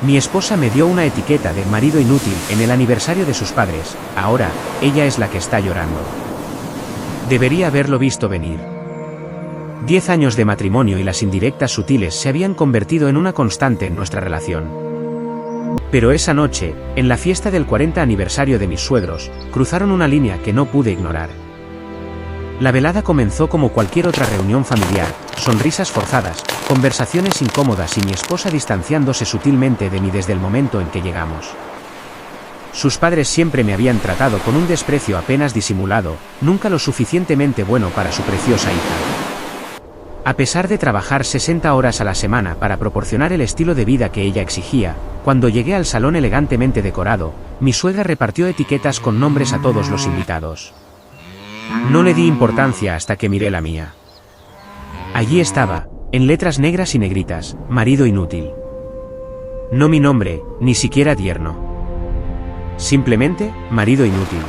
Mi esposa me dio una etiqueta de marido inútil en el aniversario de sus padres. Ahora, ella es la que está llorando. Debería haberlo visto venir. 10 años de matrimonio y las indirectas sutiles se habían convertido en una constante en nuestra relación. Pero esa noche, en la fiesta del 40 aniversario de mis suegros, cruzaron una línea que no pude ignorar. La velada comenzó como cualquier otra reunión familiar, sonrisas forzadas, conversaciones incómodas y mi esposa distanciándose sutilmente de mí desde el momento en que llegamos. Sus padres siempre me habían tratado con un desprecio apenas disimulado, nunca lo suficientemente bueno para su preciosa hija. A pesar de trabajar 60 horas a la semana para proporcionar el estilo de vida que ella exigía, cuando llegué al salón elegantemente decorado, mi suegra repartió etiquetas con nombres a todos los invitados. No le di importancia hasta que miré la mía. Allí estaba, en letras negras y negritas, marido inútil. No mi nombre, ni siquiera tierno. Simplemente, marido inútil.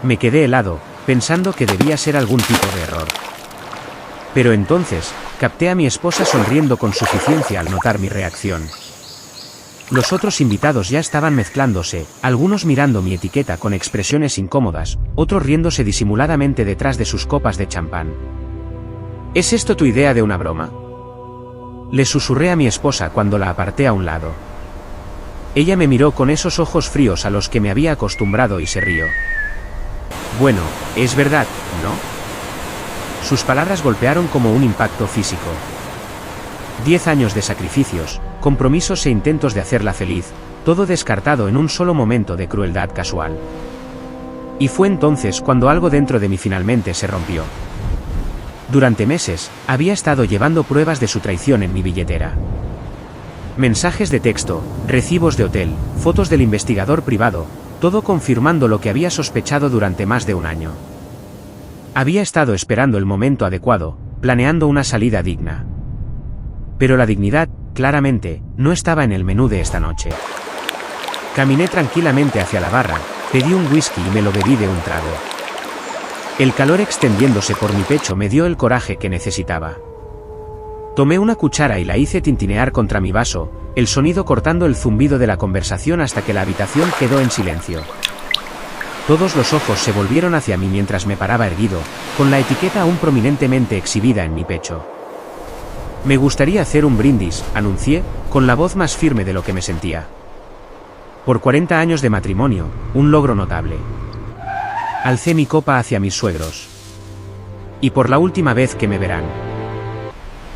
Me quedé helado, pensando que debía ser algún tipo de error. Pero entonces, capté a mi esposa sonriendo con suficiencia al notar mi reacción. Los otros invitados ya estaban mezclándose, algunos mirando mi etiqueta con expresiones incómodas, otros riéndose disimuladamente detrás de sus copas de champán. ¿Es esto tu idea de una broma?, le susurré a mi esposa cuando la aparté a un lado. Ella me miró con esos ojos fríos a los que me había acostumbrado y se rió. Bueno, es verdad, ¿no? Sus palabras golpearon como un impacto físico. 10 años de sacrificios, compromisos e intentos de hacerla feliz, todo descartado en un solo momento de crueldad casual. Y fue entonces cuando algo dentro de mí finalmente se rompió. Durante meses, había estado llevando pruebas de su traición en mi billetera. Mensajes de texto, recibos de hotel, fotos del investigador privado, todo confirmando lo que había sospechado durante más de un año. Había estado esperando el momento adecuado, planeando una salida digna. Pero la dignidad, claramente, no estaba en el menú de esta noche. Caminé tranquilamente hacia la barra, pedí un whisky y me lo bebí de un trago. El calor extendiéndose por mi pecho me dio el coraje que necesitaba. Tomé una cuchara y la hice tintinear contra mi vaso, el sonido cortando el zumbido de la conversación hasta que la habitación quedó en silencio. Todos los ojos se volvieron hacia mí mientras me paraba erguido, con la etiqueta aún prominentemente exhibida en mi pecho. Me gustaría hacer un brindis, anuncié, con la voz más firme de lo que me sentía. Por 40 años de matrimonio, un logro notable. Alcé mi copa hacia mis suegros. Y por la última vez que me verán.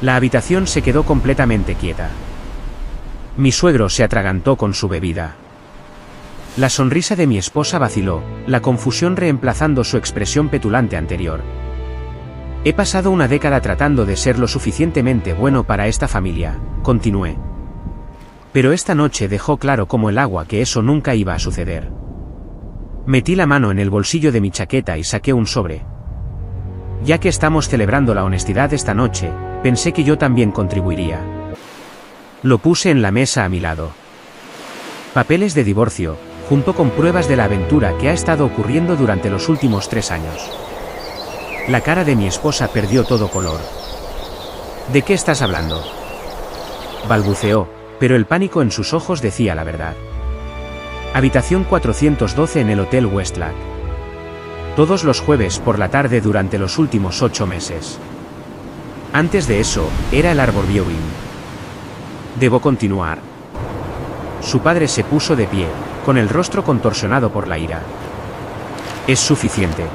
La habitación se quedó completamente quieta. Mi suegro se atragantó con su bebida. La sonrisa de mi esposa vaciló, la confusión reemplazando su expresión petulante anterior. He pasado una década tratando de ser lo suficientemente bueno para esta familia, continué. Pero esta noche dejó claro como el agua que eso nunca iba a suceder. Metí la mano en el bolsillo de mi chaqueta y saqué un sobre. Ya que estamos celebrando la honestidad esta noche, pensé que yo también contribuiría. Lo puse en la mesa a mi lado. Papeles de divorcio, junto con pruebas de la aventura que ha estado ocurriendo durante los últimos 3 años. La cara de mi esposa perdió todo color. ¿De qué estás hablando?, balbuceó, pero el pánico en sus ojos decía la verdad. Habitación 412 en el Hotel Westlack. Todos los jueves por la tarde durante los últimos 8 meses. Antes de eso, era el Arbor Viewing. ¿Debo continuar? Su padre se puso de pie, con el rostro contorsionado por la ira. Es suficiente.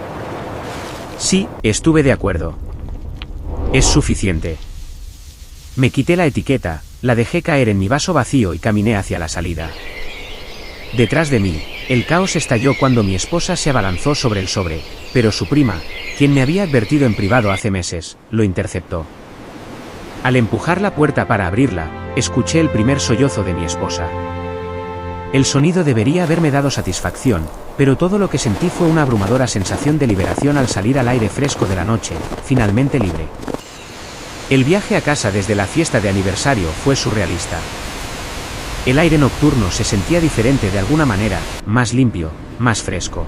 Sí, estuve de acuerdo. Es suficiente. Me quité la etiqueta, la dejé caer en mi vaso vacío y caminé hacia la salida. Detrás de mí, el caos estalló cuando mi esposa se abalanzó sobre el sobre, pero su prima, quien me había advertido en privado hace meses, lo interceptó. Al empujar la puerta para abrirla, escuché el primer sollozo de mi esposa. El sonido debería haberme dado satisfacción, pero todo lo que sentí fue una abrumadora sensación de liberación al salir al aire fresco de la noche, finalmente libre. El viaje a casa desde la fiesta de aniversario fue surrealista. El aire nocturno se sentía diferente de alguna manera, más limpio, más fresco.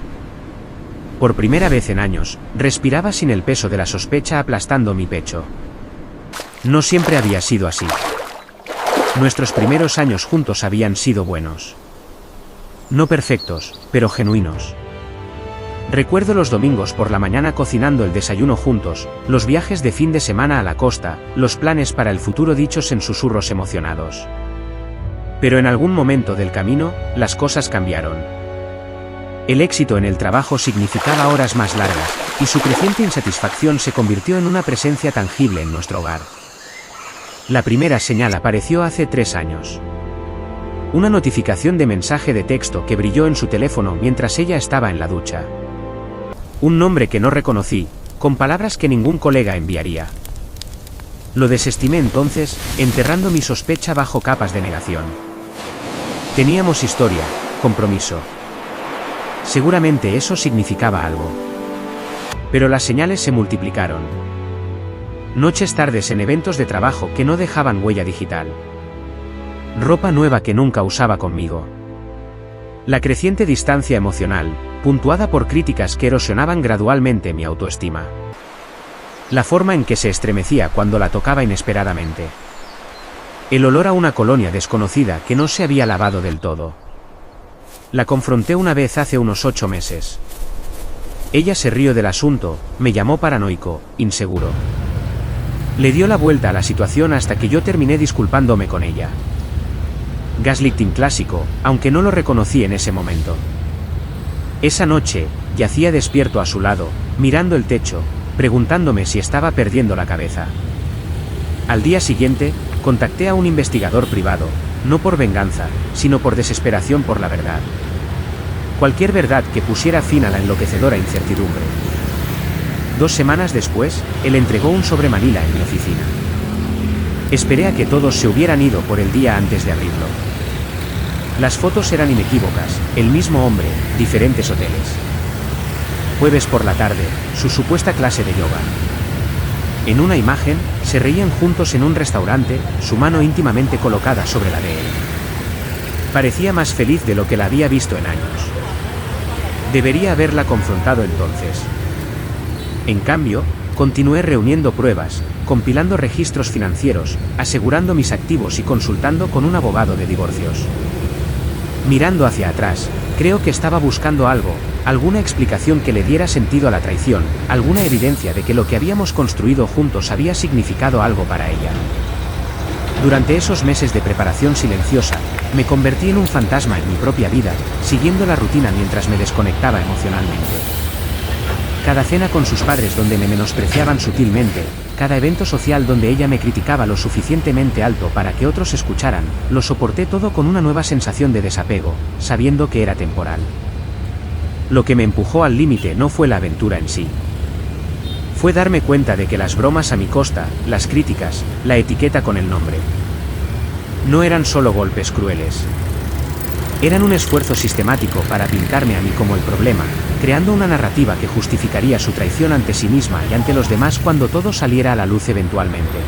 Por primera vez en años, respiraba sin el peso de la sospecha aplastando mi pecho. No siempre había sido así. Nuestros primeros años juntos habían sido buenos. No perfectos, pero genuinos. Recuerdo los domingos por la mañana cocinando el desayuno juntos, los viajes de fin de semana a la costa, los planes para el futuro dichos en susurros emocionados. Pero en algún momento del camino, las cosas cambiaron. El éxito en el trabajo significaba horas más largas, y su creciente insatisfacción se convirtió en una presencia tangible en nuestro hogar. La primera señal apareció hace 3 años. Una notificación de mensaje de texto que brilló en su teléfono mientras ella estaba en la ducha. Un nombre que no reconocí, con palabras que ningún colega enviaría. Lo desestimé entonces, enterrando mi sospecha bajo capas de negación. Teníamos historia, compromiso. Seguramente eso significaba algo. Pero las señales se multiplicaron. Noches tardes en eventos de trabajo que no dejaban huella digital. Ropa nueva que nunca usaba conmigo. La creciente distancia emocional, puntuada por críticas que erosionaban gradualmente mi autoestima. La forma en que se estremecía cuando la tocaba inesperadamente. El olor a una colonia desconocida que no se había lavado del todo. La confronté una vez hace unos 8 meses. Ella se rió del asunto, me llamó paranoico, inseguro. Le dio la vuelta a la situación hasta que yo terminé disculpándome con ella. Gaslighting clásico, aunque no lo reconocí en ese momento. Esa noche, yacía despierto a su lado, mirando el techo, preguntándome si estaba perdiendo la cabeza. Al día siguiente, contacté a un investigador privado, no por venganza, sino por desesperación por la verdad. Cualquier verdad que pusiera fin a la enloquecedora incertidumbre. 2 semanas después, él entregó un sobre Manila en mi oficina. Esperé a que todos se hubieran ido por el día antes de abrirlo. Las fotos eran inequívocas, el mismo hombre, diferentes hoteles. Jueves por la tarde, su supuesta clase de yoga. En una imagen, se reían juntos en un restaurante, su mano íntimamente colocada sobre la de él. Parecía más feliz de lo que la había visto en años. Debería haberla confrontado entonces. En cambio, continué reuniendo pruebas, compilando registros financieros, asegurando mis activos y consultando con un abogado de divorcios. Mirando hacia atrás, creo que estaba buscando algo, alguna explicación que le diera sentido a la traición, alguna evidencia de que lo que habíamos construido juntos había significado algo para ella. Durante esos meses de preparación silenciosa, me convertí en un fantasma en mi propia vida, siguiendo la rutina mientras me desconectaba emocionalmente. Cada cena con sus padres donde me menospreciaban sutilmente, cada evento social donde ella me criticaba lo suficientemente alto para que otros escucharan, lo soporté todo con una nueva sensación de desapego, sabiendo que era temporal. Lo que me empujó al límite no fue la aventura en sí. Fue darme cuenta de que las bromas a mi costa, las críticas, la etiqueta con el nombre, no eran solo golpes crueles. Eran un esfuerzo sistemático para pintarme a mí como el problema, creando una narrativa que justificaría su traición ante sí misma y ante los demás cuando todo saliera a la luz eventualmente.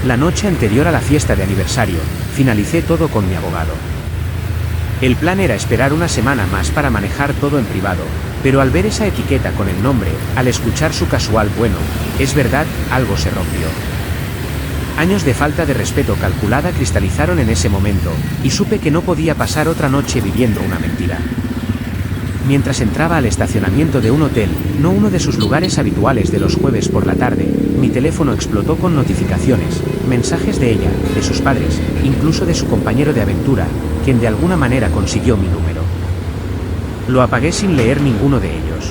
La noche anterior a la fiesta de aniversario, finalicé todo con mi abogado. El plan era esperar una semana más para manejar todo en privado, pero al ver esa etiqueta con el nombre, al escuchar su casual bueno, es verdad, algo se rompió. Años de falta de respeto calculada cristalizaron en ese momento, y supe que no podía pasar otra noche viviendo una mentira. Mientras entraba al estacionamiento de un hotel, no uno de sus lugares habituales de los jueves por la tarde, mi teléfono explotó con notificaciones, mensajes de ella, de sus padres, incluso de su compañero de aventura, quien de alguna manera consiguió mi número. Lo apagué sin leer ninguno de ellos.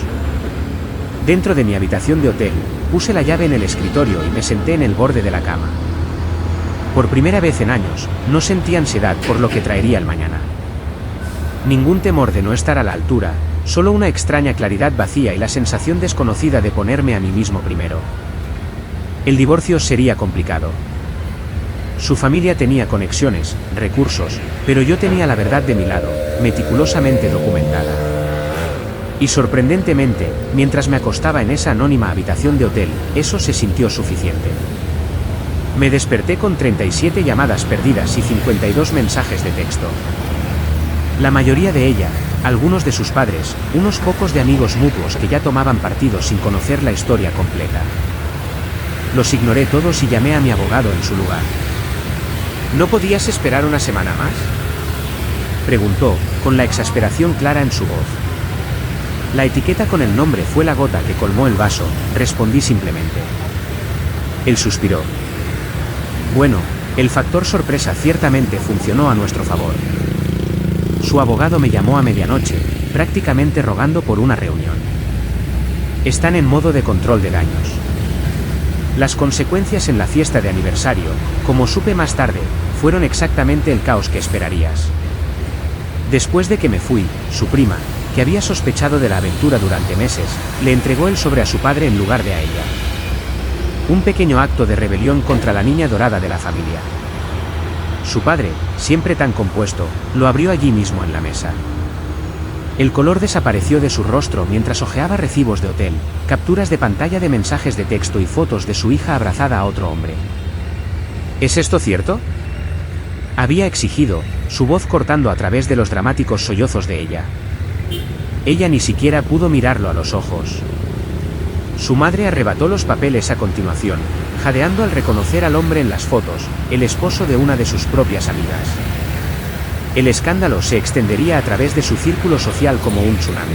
Dentro de mi habitación de hotel, puse la llave en el escritorio y me senté en el borde de la cama. Por primera vez en años, no sentí ansiedad por lo que traería el mañana. Ningún temor de no estar a la altura, solo una extraña claridad vacía y la sensación desconocida de ponerme a mí mismo primero. El divorcio sería complicado. Su familia tenía conexiones, recursos, pero yo tenía la verdad de mi lado, meticulosamente documentada. Y sorprendentemente, mientras me acostaba en esa anónima habitación de hotel, eso se sintió suficiente. Me desperté con 37 llamadas perdidas y 52 mensajes de texto. La mayoría de ella, algunos de sus padres, unos pocos de amigos mutuos que ya tomaban partido sin conocer la historia completa. Los ignoré todos y llamé a mi abogado en su lugar. ¿No podías esperar una semana más? Preguntó, con la exasperación clara en su voz. La etiqueta con el nombre fue la gota que colmó el vaso, respondí simplemente. Él suspiró. Bueno, el factor sorpresa ciertamente funcionó a nuestro favor. Su abogado me llamó a medianoche, prácticamente rogando por una reunión. Están en modo de control de daños. Las consecuencias en la fiesta de aniversario, como supe más tarde, fueron exactamente el caos que esperarías. Después de que me fui, su prima, que había sospechado de la aventura durante meses, le entregó el sobre a su padre en lugar de a ella. Un pequeño acto de rebelión contra la niña dorada de la familia. Su padre, siempre tan compuesto, lo abrió allí mismo en la mesa. El color desapareció de su rostro mientras hojeaba recibos de hotel, capturas de pantalla de mensajes de texto y fotos de su hija abrazada a otro hombre. ¿Es esto cierto?, había exigido, su voz cortando a través de los dramáticos sollozos de ella. Ella ni siquiera pudo mirarlo a los ojos. Su madre arrebató los papeles a continuación, jadeando al reconocer al hombre en las fotos, el esposo de una de sus propias amigas. El escándalo se extendería a través de su círculo social como un tsunami.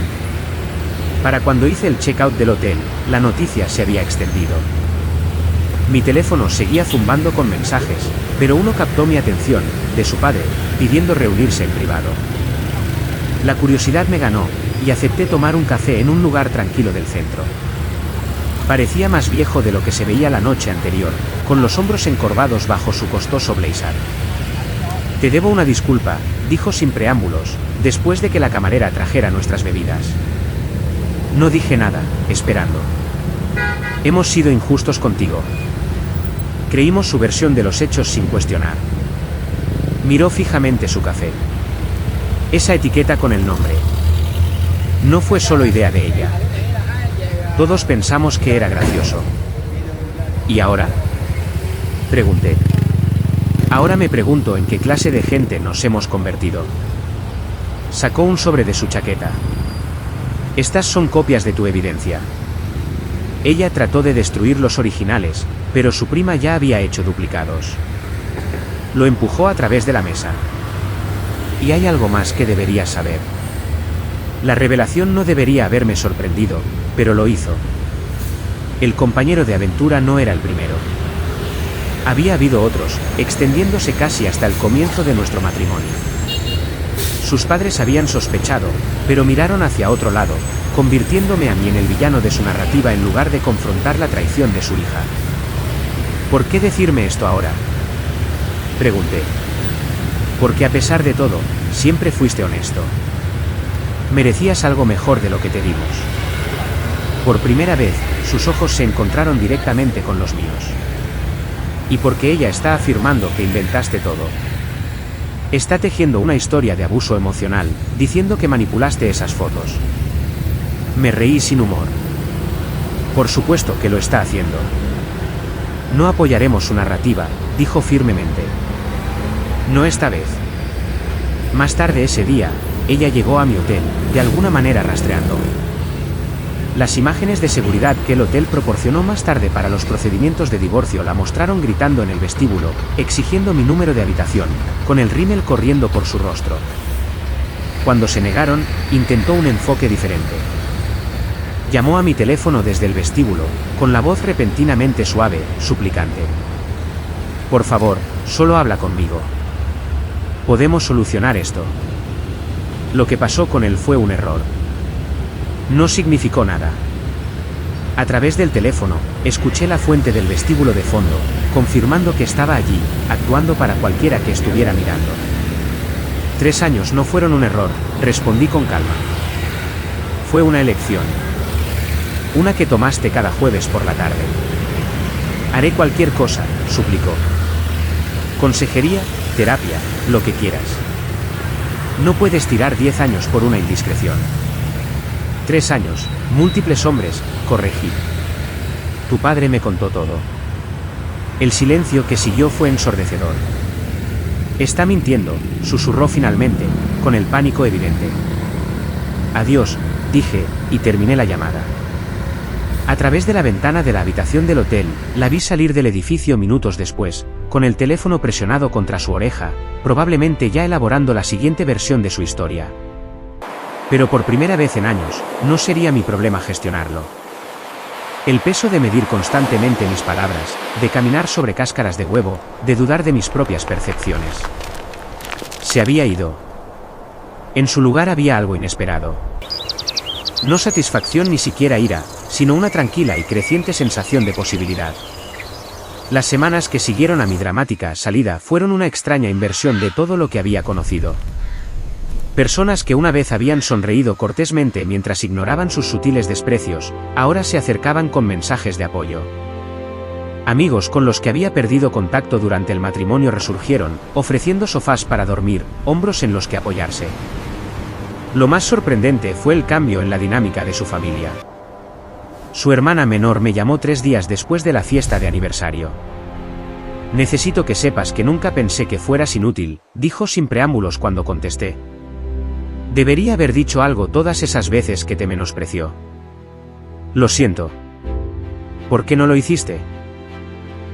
Para cuando hice el check-out del hotel, la noticia se había extendido. Mi teléfono seguía zumbando con mensajes, pero uno captó mi atención, de su padre, pidiendo reunirse en privado. La curiosidad me ganó, y acepté tomar un café en un lugar tranquilo del centro. Parecía más viejo de lo que se veía la noche anterior, con los hombros encorvados bajo su costoso blazer. Te debo una disculpa, dijo sin preámbulos, después de que la camarera trajera nuestras bebidas. No dije nada, esperando. Hemos sido injustos contigo. Creímos su versión de los hechos sin cuestionar. Miró fijamente su café. Esa etiqueta con el nombre. No fue solo idea de ella. Todos pensamos que era gracioso. ¿Y ahora?, pregunté. Ahora me pregunto en qué clase de gente nos hemos convertido. Sacó un sobre de su chaqueta. Estas son copias de tu evidencia. Ella trató de destruir los originales, pero su prima ya había hecho duplicados. Lo empujó a través de la mesa. Y hay algo más que deberías saber. La revelación no debería haberme sorprendido, pero lo hizo. El compañero de aventura no era el primero. Había habido otros, extendiéndose casi hasta el comienzo de nuestro matrimonio. Sus padres habían sospechado, pero miraron hacia otro lado, convirtiéndome a mí en el villano de su narrativa en lugar de confrontar la traición de su hija. ¿Por qué decirme esto ahora?, pregunté. Porque a pesar de todo, siempre fuiste honesto. Merecías algo mejor de lo que te dimos. Por primera vez, sus ojos se encontraron directamente con los míos. Y porque ella está afirmando que inventaste todo. Está tejiendo una historia de abuso emocional, diciendo que manipulaste esas fotos. Me reí sin humor. Por supuesto que lo está haciendo. No apoyaremos su narrativa, dijo firmemente. No esta vez. Más tarde ese día, ella llegó a mi hotel, de alguna manera rastreándome. Las imágenes de seguridad que el hotel proporcionó más tarde para los procedimientos de divorcio la mostraron gritando en el vestíbulo, exigiendo mi número de habitación, con el rímel corriendo por su rostro. Cuando se negaron, intentó un enfoque diferente. Llamó a mi teléfono desde el vestíbulo, con la voz repentinamente suave, suplicante. Por favor, solo habla conmigo. Podemos solucionar esto. Lo que pasó con él fue un error. No significó nada. A través del teléfono, escuché la fuente del vestíbulo de fondo, confirmando que estaba allí, actuando para cualquiera que estuviera mirando. 3 años no fueron un error, respondí con calma. Fue una elección. Una que tomaste cada jueves por la tarde. Haré cualquier cosa, suplicó. Consejería, terapia, lo que quieras. No puedes tirar 10 años por una indiscreción. 3 años, múltiples hombres, corregí. Tu padre me contó todo. El silencio que siguió fue ensordecedor. Está mintiendo, susurró finalmente, con el pánico evidente. Adiós, dije, y terminé la llamada. A través de la ventana de la habitación del hotel, la vi salir del edificio minutos después, con el teléfono presionado contra su oreja, probablemente ya elaborando la siguiente versión de su historia. Pero por primera vez en años, no sería mi problema gestionarlo. El peso de medir constantemente mis palabras, de caminar sobre cáscaras de huevo, de dudar de mis propias percepciones. Se había ido. En su lugar había algo inesperado. No satisfacción ni siquiera ira, sino una tranquila y creciente sensación de posibilidad. Las semanas que siguieron a mi dramática salida fueron una extraña inversión de todo lo que había conocido. Personas que una vez habían sonreído cortésmente mientras ignoraban sus sutiles desprecios, ahora se acercaban con mensajes de apoyo. Amigos con los que había perdido contacto durante el matrimonio resurgieron, ofreciendo sofás para dormir, hombros en los que apoyarse. Lo más sorprendente fue el cambio en la dinámica de su familia. Su hermana menor me llamó 3 días después de la fiesta de aniversario. Necesito que sepas que nunca pensé que fueras inútil, dijo sin preámbulos cuando contesté. Debería haber dicho algo todas esas veces que te menospreció. Lo siento. ¿Por qué no lo hiciste?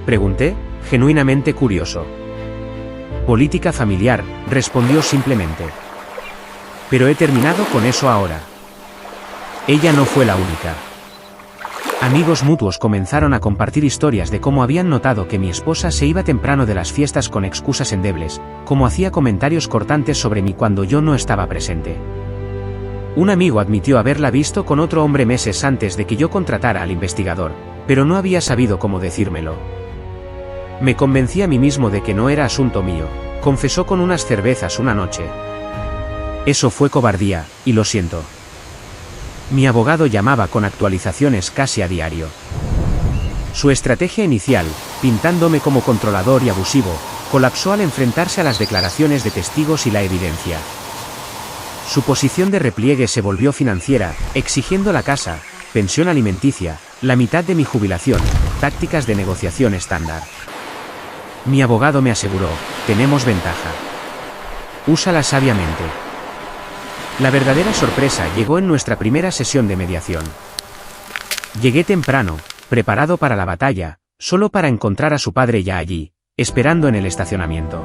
Pregunté, genuinamente curioso. Política familiar, respondió simplemente. Pero he terminado con eso ahora. Ella no fue la única. Amigos mutuos comenzaron a compartir historias de cómo habían notado que mi esposa se iba temprano de las fiestas con excusas endebles, cómo hacía comentarios cortantes sobre mí cuando yo no estaba presente. Un amigo admitió haberla visto con otro hombre meses antes de que yo contratara al investigador, pero no había sabido cómo decírmelo. Me convencí a mí mismo de que no era asunto mío, confesó con unas cervezas una noche. Eso fue cobardía, y lo siento. Mi abogado llamaba con actualizaciones casi a diario. Su estrategia inicial, pintándome como controlador y abusivo, colapsó al enfrentarse a las declaraciones de testigos y la evidencia. Su posición de repliegue se volvió financiera, exigiendo la casa, pensión alimenticia, la mitad de mi jubilación, tácticas de negociación estándar. Mi abogado me aseguró, tenemos ventaja. Úsala sabiamente. La verdadera sorpresa llegó en nuestra primera sesión de mediación. Llegué temprano, preparado para la batalla, solo para encontrar a su padre ya allí, esperando en el estacionamiento.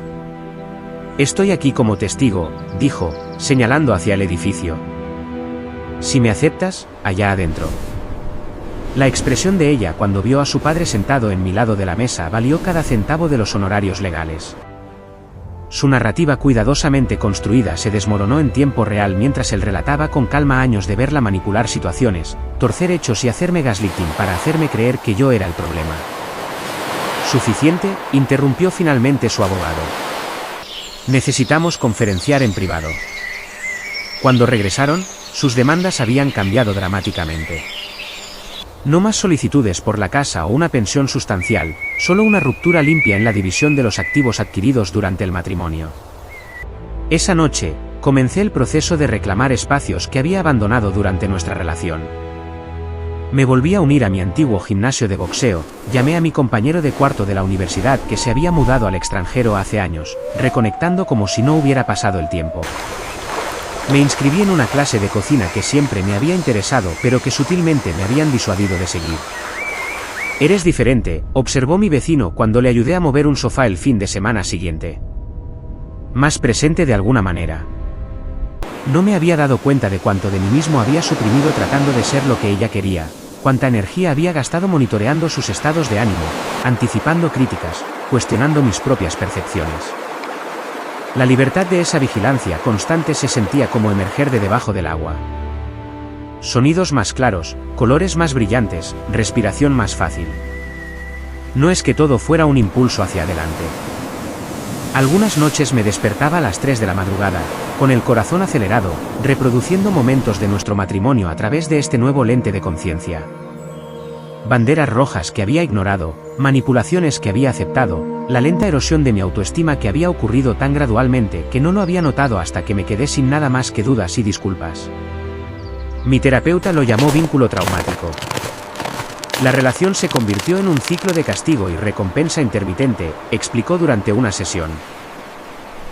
Estoy aquí como testigo, dijo, señalando hacia el edificio. Si me aceptas, allá adentro. La expresión de ella cuando vio a su padre sentado en mi lado de la mesa valió cada centavo de los honorarios legales. Su narrativa cuidadosamente construida se desmoronó en tiempo real mientras él relataba con calma años de verla manipular situaciones, torcer hechos y hacerme gaslighting para hacerme creer que yo era el problema. ¿Suficiente?, interrumpió finalmente su abogado. Necesitamos conferenciar en privado. Cuando regresaron, sus demandas habían cambiado dramáticamente. No más solicitudes por la casa o una pensión sustancial, solo una ruptura limpia en la división de los activos adquiridos durante el matrimonio. Esa noche, comencé el proceso de reclamar espacios que había abandonado durante nuestra relación. Me volví a unir a mi antiguo gimnasio de boxeo, llamé a mi compañero de cuarto de la universidad que se había mudado al extranjero hace años, reconectando como si no hubiera pasado el tiempo. Me inscribí en una clase de cocina que siempre me había interesado pero que sutilmente me habían disuadido de seguir. Eres diferente, observó mi vecino cuando le ayudé a mover un sofá el fin de semana siguiente. Más presente de alguna manera. No me había dado cuenta de cuánto de mí mismo había suprimido tratando de ser lo que ella quería, cuánta energía había gastado monitoreando sus estados de ánimo, anticipando críticas, cuestionando mis propias percepciones. La libertad de esa vigilancia constante se sentía como emerger de debajo del agua. Sonidos más claros, colores más brillantes, respiración más fácil. No es que todo fuera un impulso hacia adelante. Algunas noches me despertaba a las 3 de la madrugada, con el corazón acelerado, reproduciendo momentos de nuestro matrimonio a través de este nuevo lente de conciencia. Banderas rojas que había ignorado, manipulaciones que había aceptado, la lenta erosión de mi autoestima que había ocurrido tan gradualmente que no lo había notado hasta que me quedé sin nada más que dudas y disculpas. Mi terapeuta lo llamó vínculo traumático. La relación se convirtió en un ciclo de castigo y recompensa intermitente, explicó durante una sesión.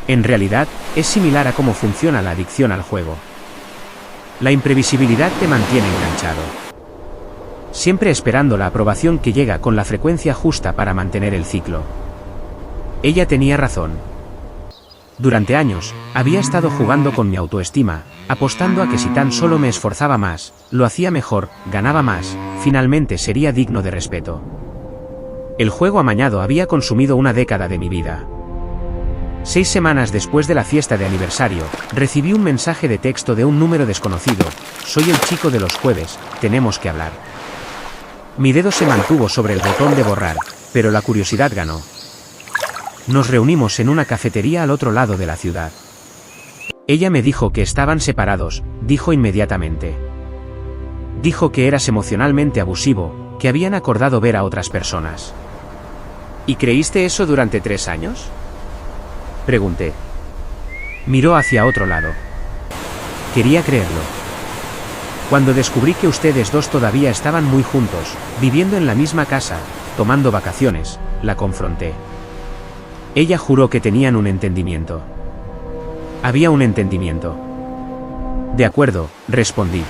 En realidad, es similar a cómo funciona la adicción al juego. La imprevisibilidad te mantiene enganchado. Siempre esperando la aprobación que llega con la frecuencia justa para mantener el ciclo. Ella tenía razón. Durante años, había estado jugando con mi autoestima, apostando a que si tan solo me esforzaba más, lo hacía mejor, ganaba más, finalmente sería digno de respeto. El juego amañado había consumido una década de mi vida. 6 semanas después de la fiesta de aniversario, recibí un mensaje de texto de un número desconocido: soy el chico de los jueves, tenemos que hablar. Mi dedo se mantuvo sobre el botón de borrar, pero la curiosidad ganó. Nos reunimos en una cafetería al otro lado de la ciudad. Ella me dijo que estaban separados, dijo inmediatamente. Dijo que eras emocionalmente abusivo, que habían acordado ver a otras personas. ¿Y creíste eso durante 3 años? Pregunté. Miró hacia otro lado. Quería creerlo. Cuando descubrí que ustedes dos todavía estaban muy juntos, viviendo en la misma casa, tomando vacaciones, la confronté. Ella juró que tenían un entendimiento. Había un entendimiento. De acuerdo, respondí.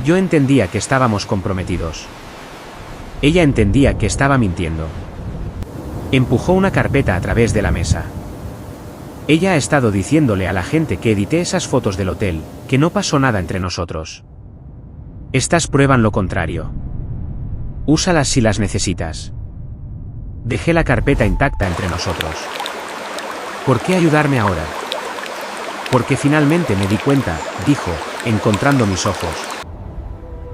Yo entendía que estábamos comprometidos. Ella entendía que estaba mintiendo. Empujó una carpeta a través de la mesa. Ella ha estado diciéndole a la gente que edité esas fotos del hotel, que no pasó nada entre nosotros. Estas prueban lo contrario. Úsalas si las necesitas. Dejé la carpeta intacta entre nosotros. ¿Por qué ayudarme ahora? Porque finalmente me di cuenta, dijo, encontrando mis ojos.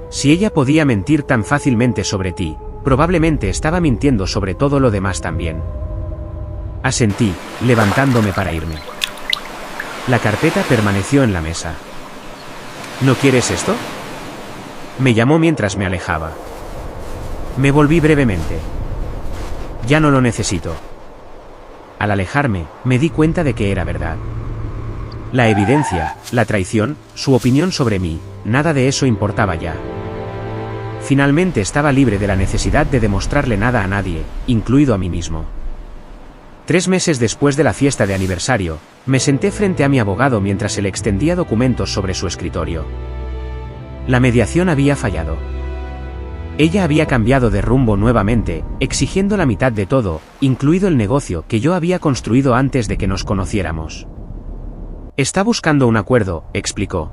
Si ella podía mentir tan fácilmente sobre ti, probablemente estaba mintiendo sobre todo lo demás también. Asentí, levantándome para irme. La carpeta permaneció en la mesa. ¿No quieres esto? Me llamó mientras me alejaba. Me volví brevemente. Ya no lo necesito. Al alejarme, me di cuenta de que era verdad. La evidencia, la traición, su opinión sobre mí, nada de eso importaba ya. Finalmente estaba libre de la necesidad de demostrarle nada a nadie, incluido a mí mismo. 3 meses después de la fiesta de aniversario, me senté frente a mi abogado mientras él extendía documentos sobre su escritorio. La mediación había fallado. Ella había cambiado de rumbo nuevamente, exigiendo la mitad de todo, incluido el negocio que yo había construido antes de que nos conociéramos. Está buscando un acuerdo, explicó.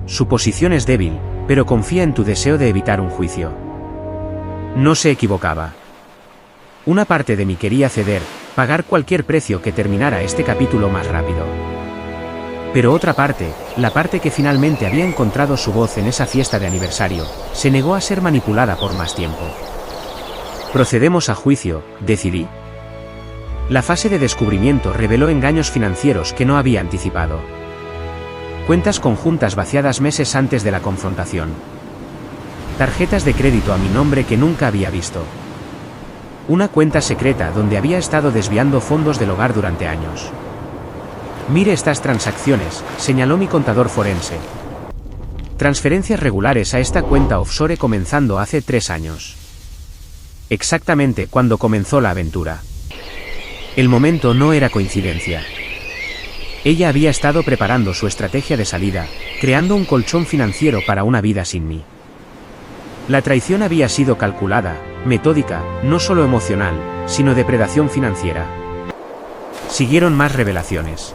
Su posición es débil, pero confía en tu deseo de evitar un juicio. No se equivocaba. Una parte de mí quería ceder, pagar cualquier precio que terminara este capítulo más rápido. Pero otra parte, la parte que finalmente había encontrado su voz en esa fiesta de aniversario, se negó a ser manipulada por más tiempo. Procedemos a juicio, decidí. La fase de descubrimiento reveló engaños financieros que no había anticipado. Cuentas conjuntas vaciadas meses antes de la confrontación. Tarjetas de crédito a mi nombre que nunca había visto. Una cuenta secreta donde había estado desviando fondos del hogar durante años. Mire estas transacciones, señaló mi contador forense. Transferencias regulares a esta cuenta offshore comenzando hace 3 años. Exactamente cuando comenzó la aventura. El momento no era coincidencia. Ella había estado preparando su estrategia de salida, creando un colchón financiero para una vida sin mí. La traición había sido calculada, metódica, no solo emocional, sino de predación financiera. Siguieron más revelaciones.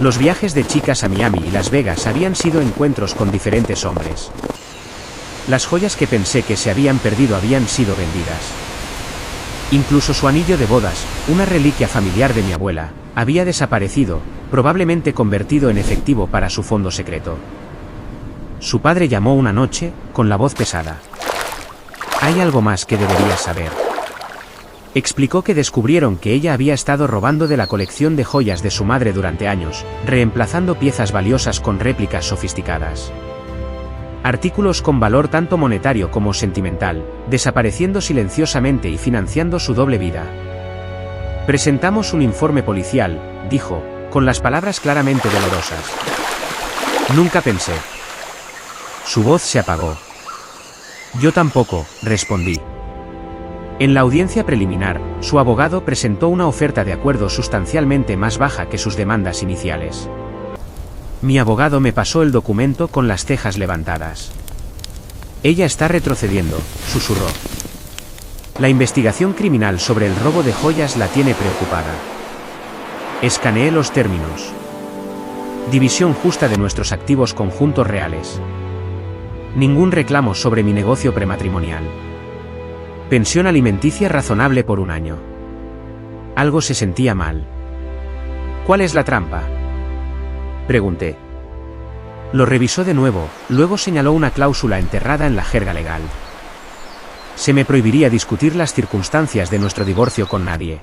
Los viajes de chicas a Miami y Las Vegas habían sido encuentros con diferentes hombres. Las joyas que pensé que se habían perdido habían sido vendidas. Incluso su anillo de bodas, una reliquia familiar de mi abuela, había desaparecido, probablemente convertido en efectivo para su fondo secreto. Su padre llamó una noche, con la voz pesada. Hay algo más que deberías saber. Explicó que descubrieron que ella había estado robando de la colección de joyas de su madre durante años, reemplazando piezas valiosas con réplicas sofisticadas. Artículos con valor tanto monetario como sentimental, desapareciendo silenciosamente y financiando su doble vida. Presentamos un informe policial, dijo, con las palabras claramente dolorosas. Nunca pensé. Su voz se apagó. Yo tampoco, respondí. En la audiencia preliminar, su abogado presentó una oferta de acuerdo sustancialmente más baja que sus demandas iniciales. Mi abogado me pasó el documento con las cejas levantadas. Ella está retrocediendo, susurró. La investigación criminal sobre el robo de joyas la tiene preocupada. Escaneé los términos. División justa de nuestros activos conjuntos reales. Ningún reclamo sobre mi negocio prematrimonial. Pensión alimenticia razonable por 1 año. Algo se sentía mal. ¿Cuál es la trampa?, pregunté. Lo revisó de nuevo, luego señaló una cláusula enterrada en la jerga legal. Se me prohibiría discutir las circunstancias de nuestro divorcio con nadie.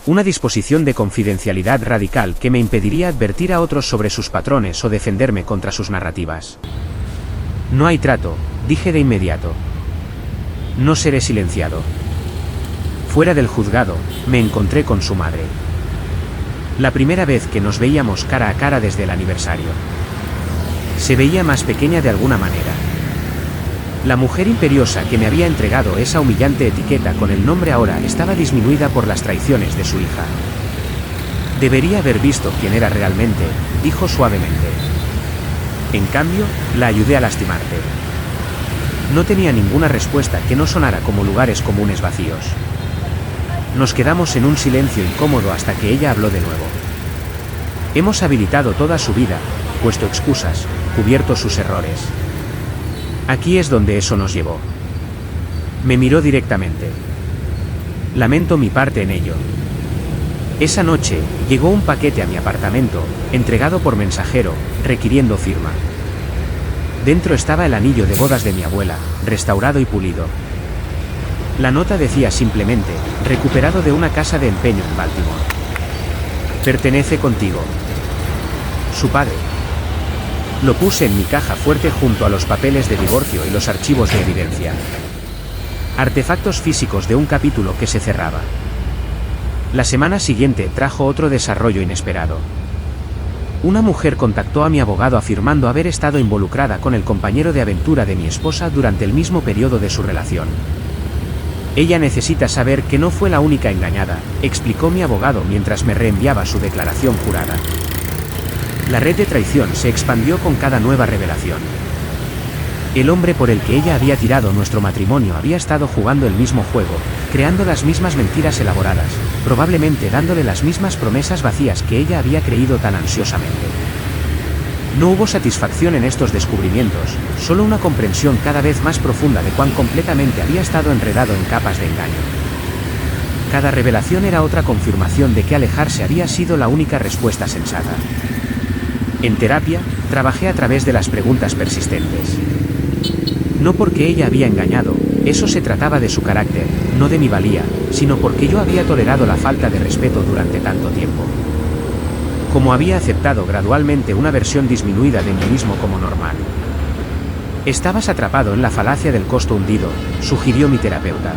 Una disposición de confidencialidad radical que me impediría advertir a otros sobre sus patrones o defenderme contra sus narrativas. No hay trato, dije de inmediato. No seré silenciado. Fuera del juzgado, me encontré con su madre. La primera vez que nos veíamos cara a cara desde el aniversario. Se veía más pequeña de alguna manera. La mujer imperiosa que me había entregado esa humillante etiqueta con el nombre ahora estaba disminuida por las traiciones de su hija. Debería haber visto quién era realmente, dijo suavemente. En cambio, la ayudé a lastimarte. No tenía ninguna respuesta que no sonara como lugares comunes vacíos. Nos quedamos en un silencio incómodo hasta que ella habló de nuevo. Hemos habilitado toda su vida, puesto excusas, cubierto sus errores. Aquí es donde eso nos llevó. Me miró directamente. Lamento mi parte en ello. Esa noche, llegó un paquete a mi apartamento, entregado por mensajero, requiriendo firma. Dentro estaba el anillo de bodas de mi abuela, restaurado y pulido. La nota decía simplemente, recuperado de una casa de empeño en Baltimore. Pertenece contigo. Su padre. Lo puse en mi caja fuerte junto a los papeles de divorcio y los archivos de evidencia. Artefactos físicos de un capítulo que se cerraba. La semana siguiente trajo otro desarrollo inesperado. Una mujer contactó a mi abogado afirmando haber estado involucrada con el compañero de aventura de mi esposa durante el mismo periodo de su relación. Ella necesita saber que no fue la única engañada, explicó mi abogado mientras me reenviaba su declaración jurada. La red de traición se expandió con cada nueva revelación. El hombre por el que ella había tirado nuestro matrimonio había estado jugando el mismo juego, creando las mismas mentiras elaboradas, probablemente dándole las mismas promesas vacías que ella había creído tan ansiosamente. No hubo satisfacción en estos descubrimientos, solo una comprensión cada vez más profunda de cuán completamente había estado enredado en capas de engaño. Cada revelación era otra confirmación de que alejarse había sido la única respuesta sensata. En terapia, trabajé a través de las preguntas persistentes. No porque ella había engañado, eso se trataba de su carácter, no de mi valía, sino porque yo había tolerado la falta de respeto durante tanto tiempo. Como había aceptado gradualmente una versión disminuida de mí mismo como normal. Estabas atrapado en la falacia del costo hundido, sugirió mi terapeuta.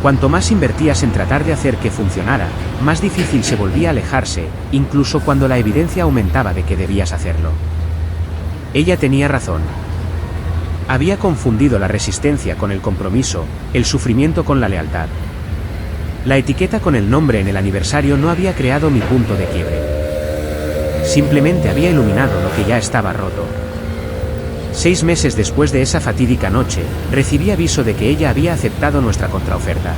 Cuanto más invertías en tratar de hacer que funcionara, más difícil se volvía a alejarse, incluso cuando la evidencia aumentaba de que debías hacerlo. Ella tenía razón. Había confundido la resistencia con el compromiso, el sufrimiento con la lealtad. La etiqueta con el nombre en el aniversario no había creado mi punto de quiebre. Simplemente había iluminado lo que ya estaba roto. 6 meses después de esa fatídica noche, recibí aviso de que ella había aceptado nuestra contraoferta.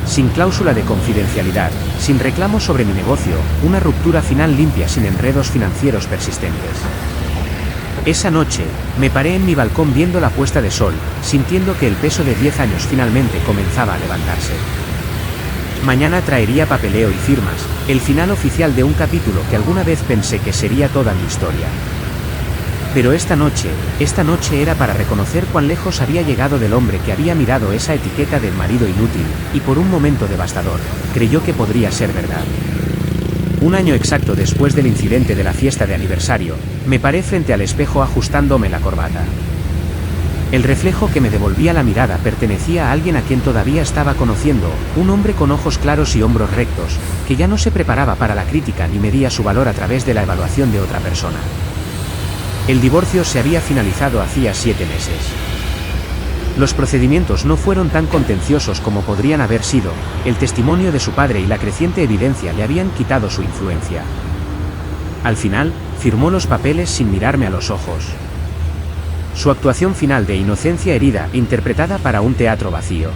Sin cláusula de confidencialidad, sin reclamo sobre mi negocio, una ruptura final limpia sin enredos financieros persistentes. Esa noche, me paré en mi balcón viendo la puesta de sol, sintiendo que el peso de 10 años finalmente comenzaba a levantarse. Mañana traería papeleo y firmas, el final oficial de un capítulo que alguna vez pensé que sería toda mi historia. Pero esta noche era para reconocer cuán lejos había llegado del hombre que había mirado esa etiqueta del marido inútil, y por un momento devastador, creyó que podría ser verdad. 1 año exacto después del incidente de la fiesta de aniversario, me paré frente al espejo ajustándome la corbata. El reflejo que me devolvía la mirada pertenecía a alguien a quien todavía estaba conociendo, un hombre con ojos claros y hombros rectos, que ya no se preparaba para la crítica ni medía su valor a través de la evaluación de otra persona. El divorcio se había finalizado hacía 7 meses. Los procedimientos no fueron tan contenciosos como podrían haber sido, el testimonio de su padre y la creciente evidencia le habían quitado su influencia. Al final, firmó los papeles sin mirarme a los ojos. Su actuación final de inocencia herida, interpretada para un teatro vacío.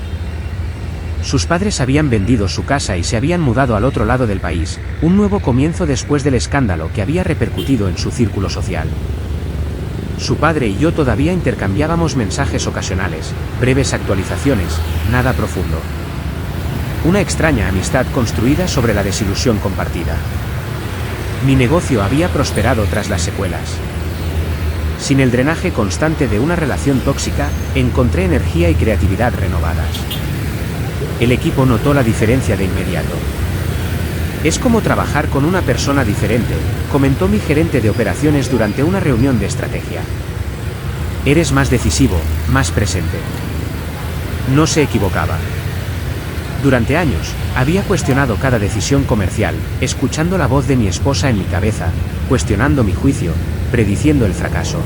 Sus padres habían vendido su casa y se habían mudado al otro lado del país, un nuevo comienzo después del escándalo que había repercutido en su círculo social. Su padre y yo todavía intercambiábamos mensajes ocasionales, breves actualizaciones, nada profundo. Una extraña amistad construida sobre la desilusión compartida. Mi negocio había prosperado tras las secuelas. Sin el drenaje constante de una relación tóxica, encontré energía y creatividad renovadas. El equipo notó la diferencia de inmediato. Es como trabajar con una persona diferente, comentó mi gerente de operaciones durante una reunión de estrategia. Eres más decisivo, más presente. No se equivocaba. Durante años, había cuestionado cada decisión comercial, escuchando la voz de mi esposa en mi cabeza, cuestionando mi juicio, prediciendo el fracaso.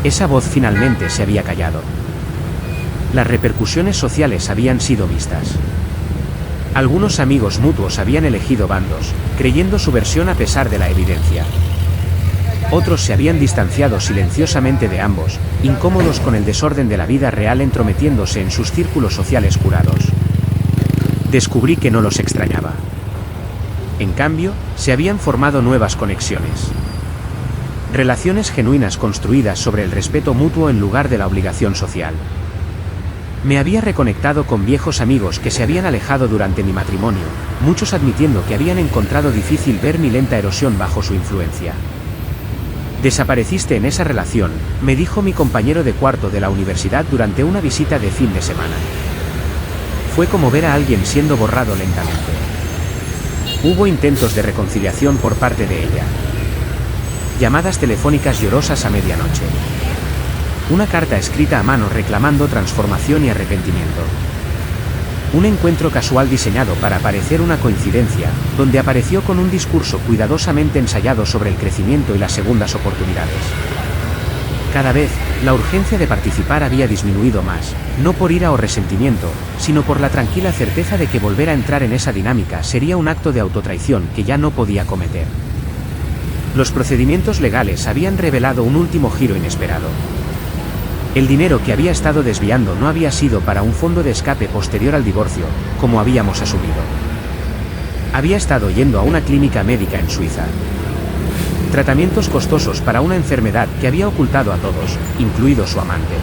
Esa voz finalmente se había callado. Las repercusiones sociales habían sido mixtas. Algunos amigos mutuos habían elegido bandos, creyendo su versión a pesar de la evidencia. Otros se habían distanciado silenciosamente de ambos, incómodos con el desorden de la vida real entrometiéndose en sus círculos sociales curados. Descubrí que no los extrañaba. En cambio, se habían formado nuevas conexiones. Relaciones genuinas construidas sobre el respeto mutuo en lugar de la obligación social. Me había reconectado con viejos amigos que se habían alejado durante mi matrimonio, muchos admitiendo que habían encontrado difícil ver mi lenta erosión bajo su influencia. Desapareciste en esa relación, me dijo mi compañero de cuarto de la universidad durante una visita de fin de semana. Fue como ver a alguien siendo borrado lentamente. Hubo intentos de reconciliación por parte de ella. Llamadas telefónicas llorosas a medianoche. Una carta escrita a mano reclamando transformación y arrepentimiento. Un encuentro casual diseñado para parecer una coincidencia, donde apareció con un discurso cuidadosamente ensayado sobre el crecimiento y las segundas oportunidades. Cada vez, la urgencia de participar había disminuido más, no por ira o resentimiento, sino por la tranquila certeza de que volver a entrar en esa dinámica sería un acto de autotraición que ya no podía cometer. Los procedimientos legales habían revelado un último giro inesperado. El dinero que había estado desviando no había sido para un fondo de escape posterior al divorcio, como habíamos asumido. Había estado yendo a una clínica médica en Suiza. Tratamientos costosos para una enfermedad que había ocultado a todos, incluido su amante.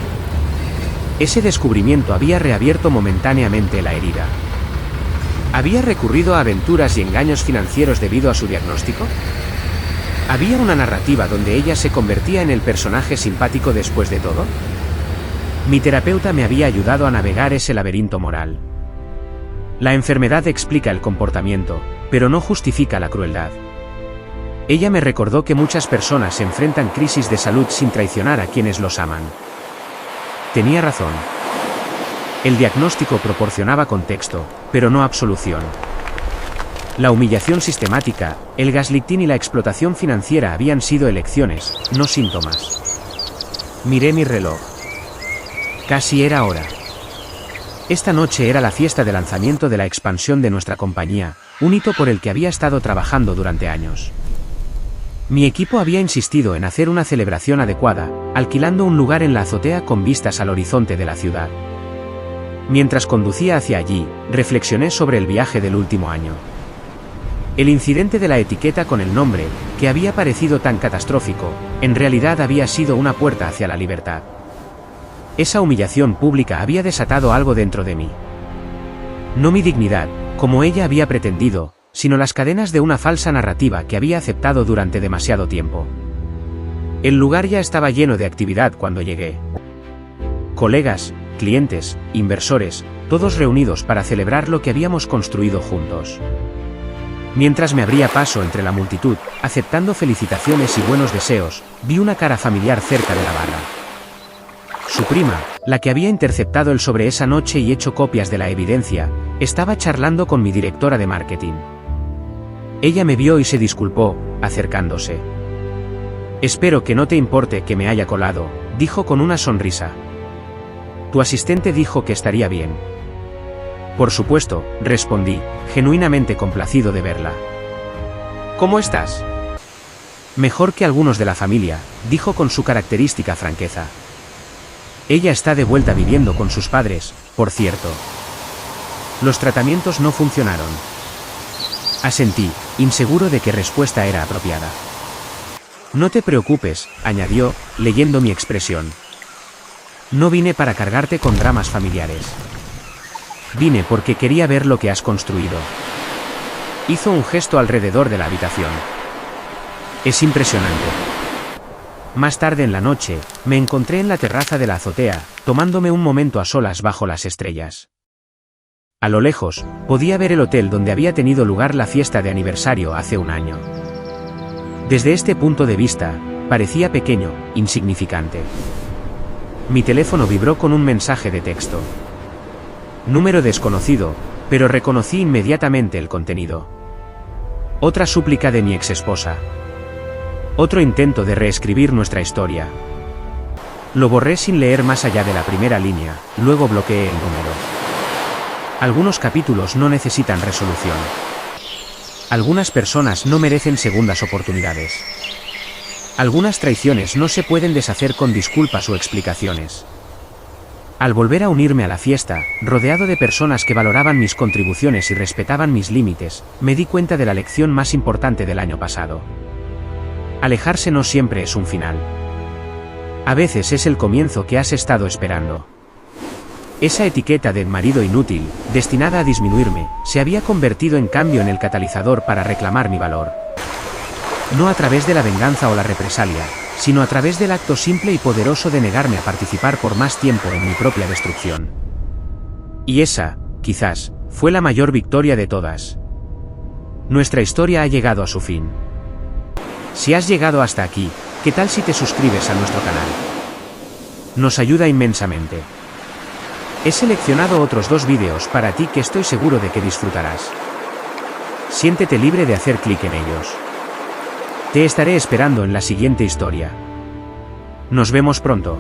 Ese descubrimiento había reabierto momentáneamente la herida. ¿Había recurrido a aventuras y engaños financieros debido a su diagnóstico? ¿Había una narrativa donde ella se convertía en el personaje simpático después de todo? Mi terapeuta me había ayudado a navegar ese laberinto moral. La enfermedad explica el comportamiento, pero no justifica la crueldad. Ella me recordó que muchas personas enfrentan crisis de salud sin traicionar a quienes los aman. Tenía razón. El diagnóstico proporcionaba contexto, pero no absolución. La humillación sistemática, el gaslighting y la explotación financiera habían sido elecciones, no síntomas. Miré mi reloj. Casi era hora. Esta noche era la fiesta de lanzamiento de la expansión de nuestra compañía, un hito por el que había estado trabajando durante años. Mi equipo había insistido en hacer una celebración adecuada, alquilando un lugar en la azotea con vistas al horizonte de la ciudad. Mientras conducía hacia allí, reflexioné sobre el viaje del último año. El incidente de la etiqueta con el nombre, que había parecido tan catastrófico, en realidad había sido una puerta hacia la libertad. Esa humillación pública había desatado algo dentro de mí. No mi dignidad, como ella había pretendido, sino las cadenas de una falsa narrativa que había aceptado durante demasiado tiempo. El lugar ya estaba lleno de actividad cuando llegué. Colegas, clientes, inversores, todos reunidos para celebrar lo que habíamos construido juntos. Mientras me abría paso entre la multitud, aceptando felicitaciones y buenos deseos, vi una cara familiar cerca de la barra. Su prima, la que había interceptado el sobre esa noche y hecho copias de la evidencia, estaba charlando con mi directora de marketing. Ella me vio y se disculpó, acercándose. Espero que no te importe que me haya colado, dijo con una sonrisa. Tu asistente dijo que estaría bien. Por supuesto, respondí, genuinamente complacido de verla. ¿Cómo estás? Mejor que algunos de la familia, dijo con su característica franqueza. Ella está de vuelta viviendo con sus padres, por cierto. Los tratamientos no funcionaron. Asentí, inseguro de qué respuesta era apropiada. No te preocupes, añadió, leyendo mi expresión. No vine para cargarte con dramas familiares. Vine porque quería ver lo que has construido. Hizo un gesto alrededor de la habitación. Es impresionante. Más tarde en la noche, me encontré en la terraza de la azotea, tomándome un momento a solas bajo las estrellas. A lo lejos, podía ver el hotel donde había tenido lugar la fiesta de aniversario hace un año. Desde este punto de vista, parecía pequeño, insignificante. Mi teléfono vibró con un mensaje de texto. Número desconocido, pero reconocí inmediatamente el contenido. Otra súplica de mi exesposa. Otro intento de reescribir nuestra historia. Lo borré sin leer más allá de la primera línea, luego bloqueé el número. Algunos capítulos no necesitan resolución. Algunas personas no merecen segundas oportunidades. Algunas traiciones no se pueden deshacer con disculpas o explicaciones. Al volver a unirme a la fiesta, rodeado de personas que valoraban mis contribuciones y respetaban mis límites, me di cuenta de la lección más importante del año pasado. Alejarse no siempre es un final. A veces es el comienzo que has estado esperando. Esa etiqueta de marido inútil, destinada a disminuirme, se había convertido en cambio en el catalizador para reclamar mi valor. No a través de la venganza o la represalia, sino a través del acto simple y poderoso de negarme a participar por más tiempo en mi propia destrucción. Y esa, quizás, fue la mayor victoria de todas. Nuestra historia ha llegado a su fin. Si has llegado hasta aquí, ¿qué tal si te suscribes a nuestro canal? Nos ayuda inmensamente. He seleccionado otros 2 vídeos para ti que estoy seguro de que disfrutarás. Siéntete libre de hacer clic en ellos. Te estaré esperando en la siguiente historia. Nos vemos pronto.